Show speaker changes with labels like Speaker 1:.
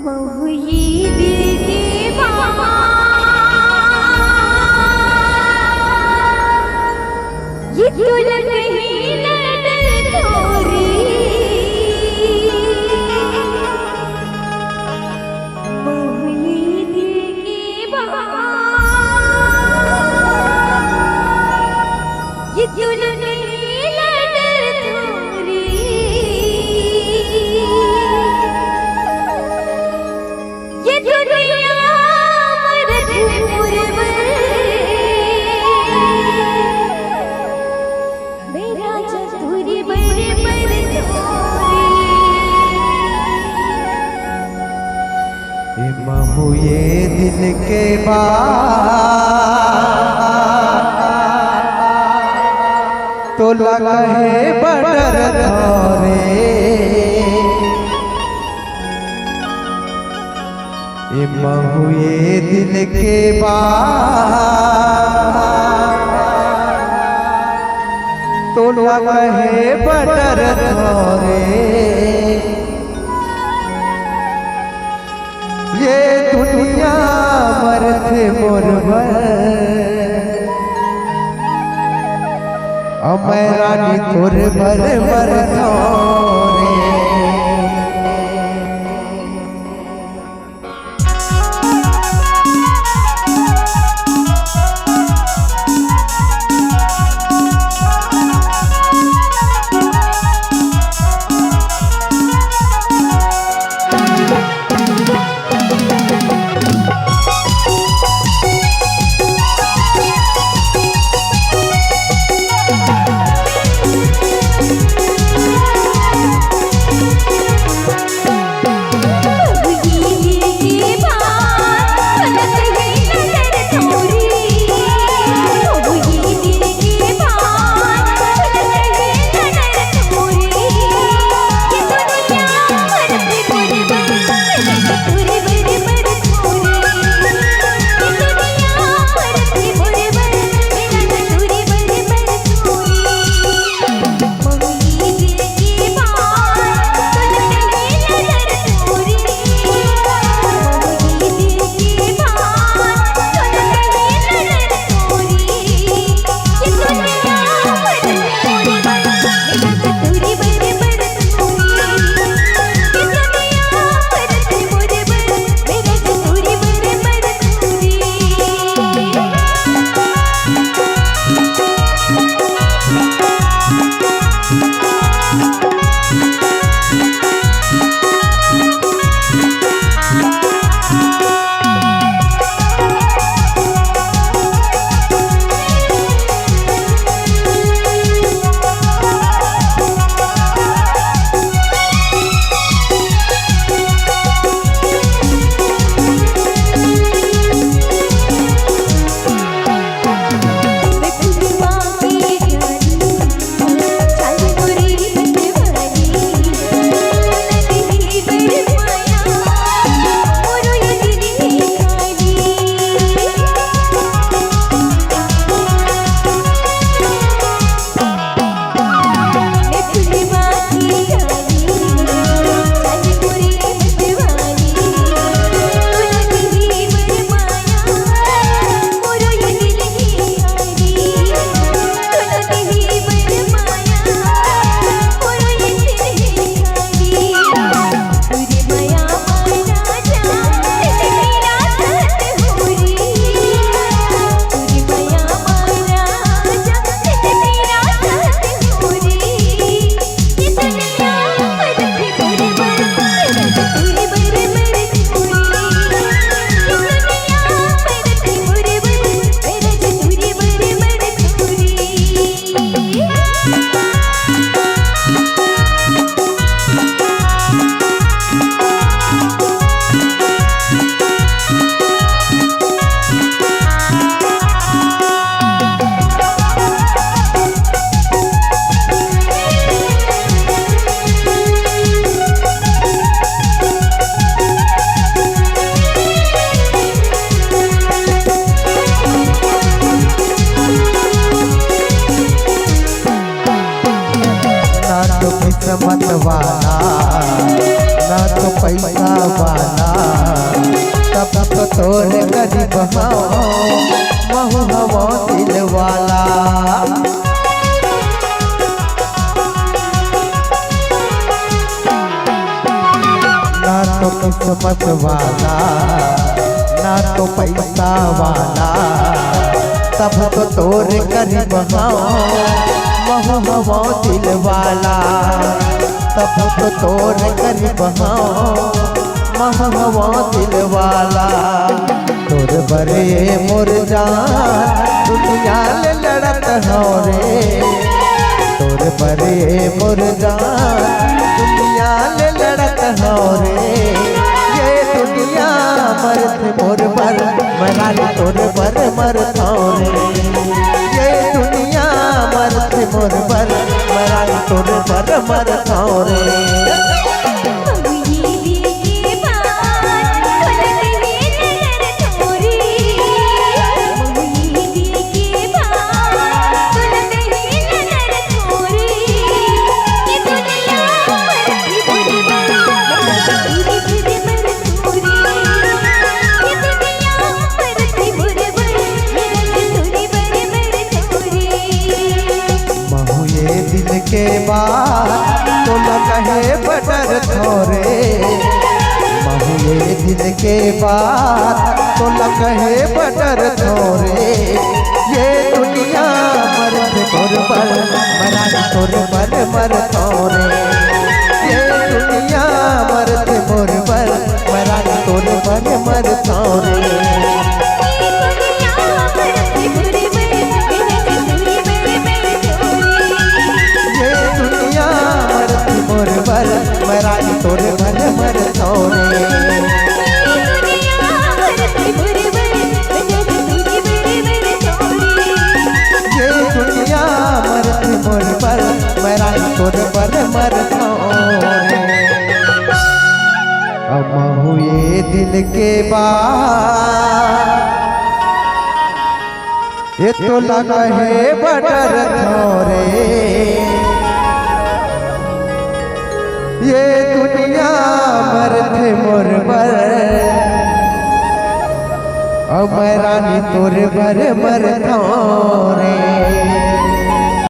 Speaker 1: महु ये दिल के बाबा ये तुल कहीं न डर थोरी महु ये दिल के बाबा ये तुल कहीं न डर थोरी ये दुनिया मर्द मुरबर मेरा चतुरी बड़े बड़े
Speaker 2: ये महू ये दिल के तो लगे बटर थोरे ये महू ये दिल के तो लगे बटर थोरे ये दुनिया मर्द मुरबर मैं रानी तुर भर भर थोरे किस्मत वाला ना तो पैसा वाला, तब तो तोरे करीब महू हवा दिल वाला, तब तो तोरे करीब महू हवा दिल वाला। तोर बरे मोर जान दुनिया ले लड़त हो रे, तोर बरे मोर जान दुनिया ले लड़त हो रे। ये दुनिया मरत मोर पर मरानी तोर पर मरत हो रे, ये दुनिया मरत मोर पर मरानी तोर पर मरत हो रे। दिल के बाद तो न कहे बटर थोरे, महू ये दिल के बाद तो न कहे बटर थोरे। ये दुनिया मरत तोर पर मरानी तोर पर मर थोरे, ये दुनिया मरत तोर पर मरानी तोर पर मर थोरे। मरानी तोरे भर मर थोरे, ये दुनिया मरती मोर पर मरानी तोरे भर मर थोरे। अब महू ये दिल के बाद ये तो लगा है बटर थोरे, ये दुनिया मरते मोर पर मरानी तोर भर मर थोरे।